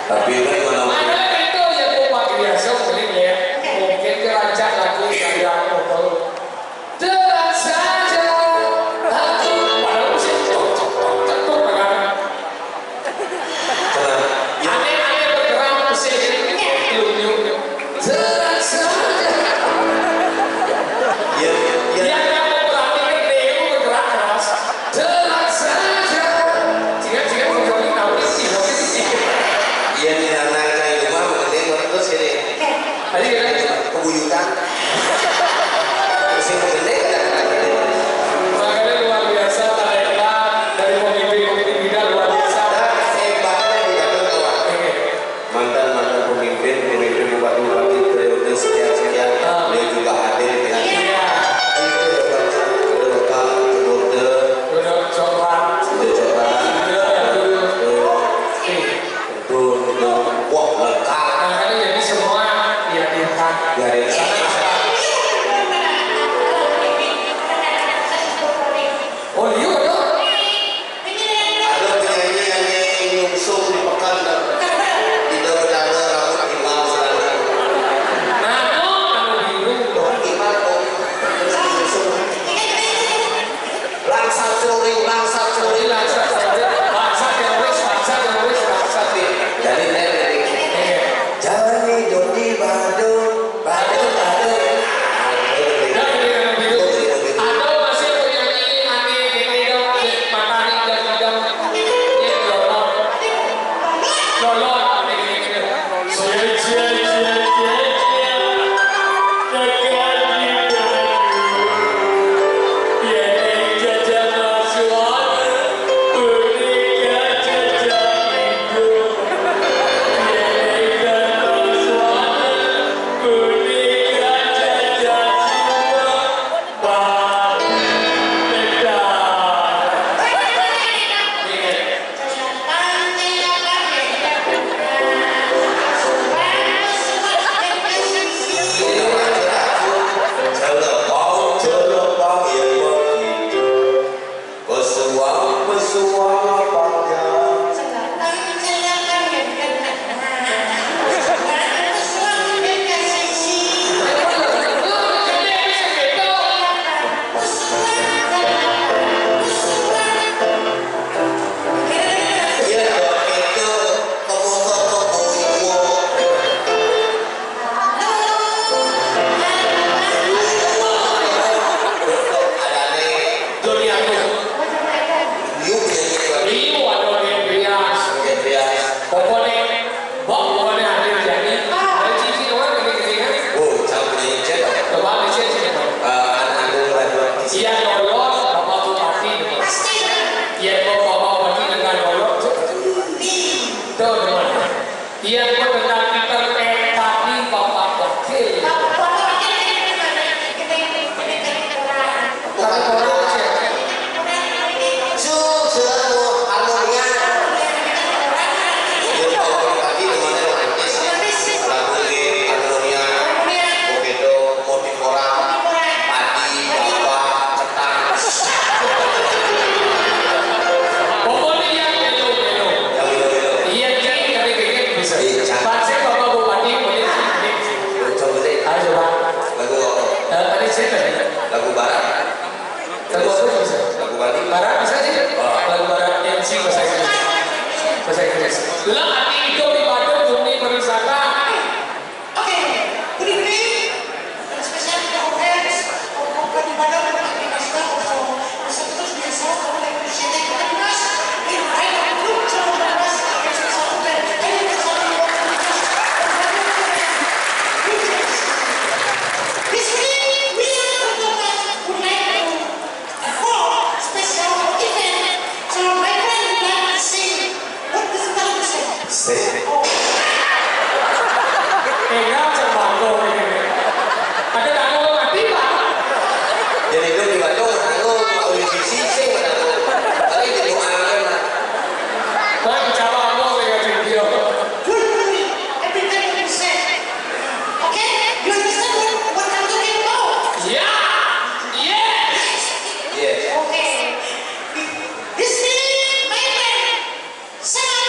Tapi kan mana itu yang mau pakai biasa mungkin ya. Mungkin kerajaan lagu yang terasa saja aku pada musik cocok dengan aneh-aneh bergerak musik ini terasa saja yang kamu perhatikan dia bergerak keras terasa saja jika menjadi nabi sih iya nih anak kayak rumah mengenai terus ini tadi kan kebuyutan terus yang mengenai kadang-kadang makanya luar biasa hebat dari pemimpin bidang luar biasa hebatnya juga tuh kawan mantan pemimpin bupati periode sekian dia juga hadir dengan itu hebatnya ada lokal udah coklat wah lengkap makanya jadi semua dihadirkan dari oh iya dong ada penyanyi yang nyungsung di pekan dan tidak berada rambut imam selama anu biru dong imam kok langsat curi jadi Jani Joni Badung atau masih penyanyi aneh ini dong matahari dan bidang lolot Iya, gua tentang Peter tadi bapak wakil. lagu barat Barat bisa aja lagu barat yang sih bahasa Inggris. Lah hati itu di Bandung dunia pariwisata. Oke, good evening. Spesial di Hotel, di Bandung ada aktivitas atau terus biasa kalau lagi di sini kita bahas di mana grup coba bahas spesial hotel. Ayo kita sama di sini we are would like to hold special event. So my friend would like to see what does that say? Enggak cembako ini. Ada tanggung mati pak. jadi itu di Bandung mau di sisi sih tapi jadi orang Wah bicara apa dengan video? Every time you say, okay, you understand what I'm talking about? Ya, yes. yes Okay. This is my friend, Sam.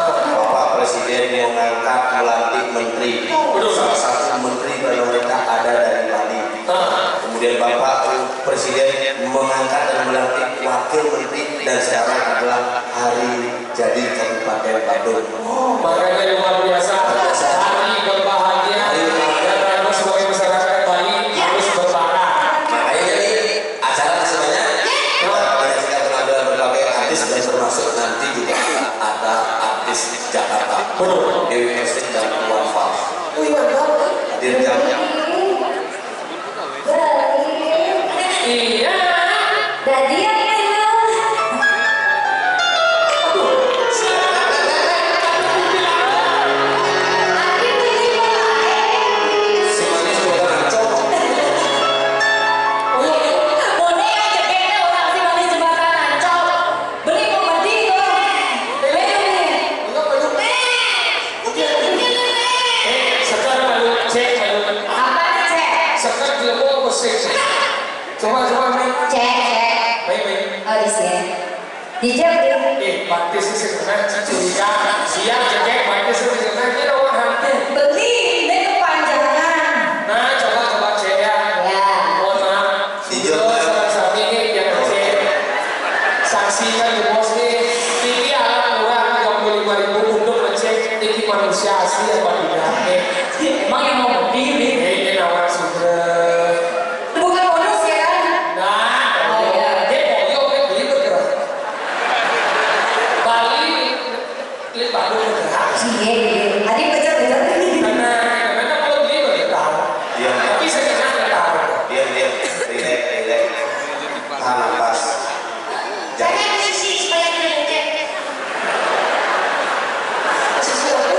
Bapak Presiden mengangkat melantik menteri. Salah satu menteri pemerintah ada dari Bali. Kemudian Bapak Presiden mengangkat dan melantik wakil menteri dan sekarang adalah hari jadi Kabupaten Bandung. Makanya luar biasa. Hari berbahagia. Dan harus sebagai masyarakat Bali harus berbahagia. Makanya jadi acara semuanya menyaksikan penampilan berbagai artis dan termasuk nanti juga ada artis Jakarta. Dewi Persik dan Iwan Fals. Hadir jamnya. Iya. Jadi Baktis sih sebenarnya curiga siap jengek baktis sih sebenarnya dia orang hati beli ini kepanjangan. nah coba cek ya mohon maaf saat ini yang cek saksikan di bos nih ini alat murah 35.000 untuk ngecek ini manusia asli apa tidak Emang yang mau beli ini nawar sudah bukan bonus ya kan? nah dia boyo beli bergerak Bali ini Bandung bergerak Iya, adik becer-becer. karena kalau beli bergerak tapi saya nggak tahu Diam, relax. Tahan nafas. Jangan posisi supaya tidak lecet. sesuatu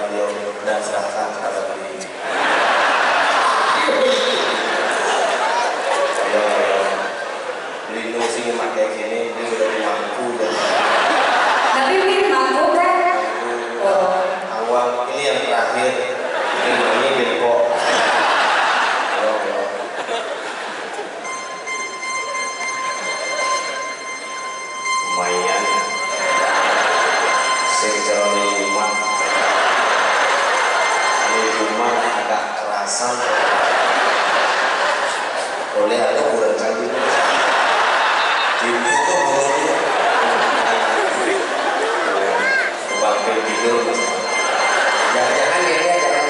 beliau dan serahkan kepada beliau. Beli sih pakai gini, dia udah mampu dan Tapi ini mampu kan? awal ini yang terakhir ini Bilko. Lumayan sejarah Jumat ini Jumat agak kerasan oleh ada kurang cantik itu bangkit tidur jangan-jangan dia jangan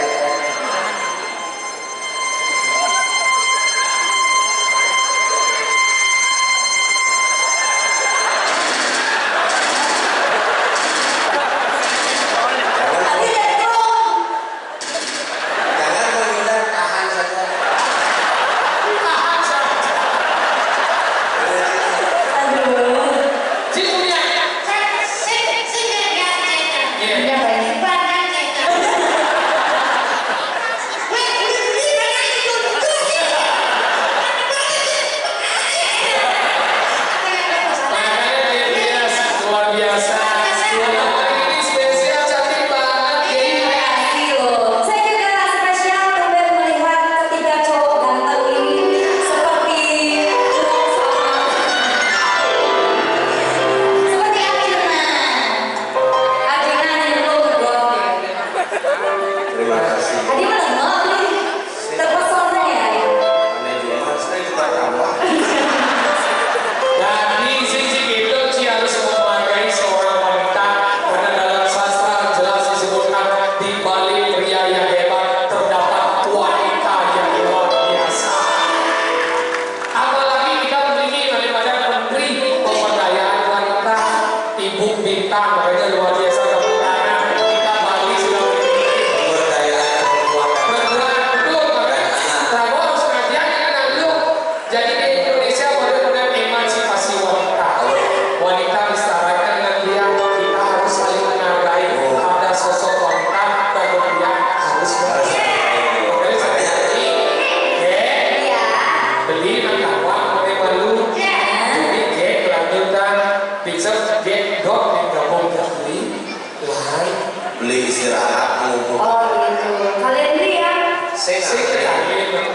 beli istirahat ngumpul. Oh gitu. Kalian beli ya? Saya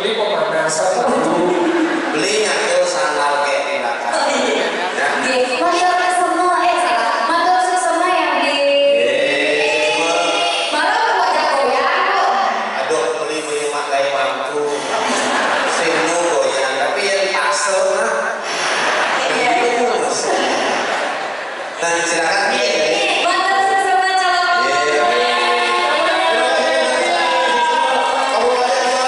beli pemanasan dulu. Belinya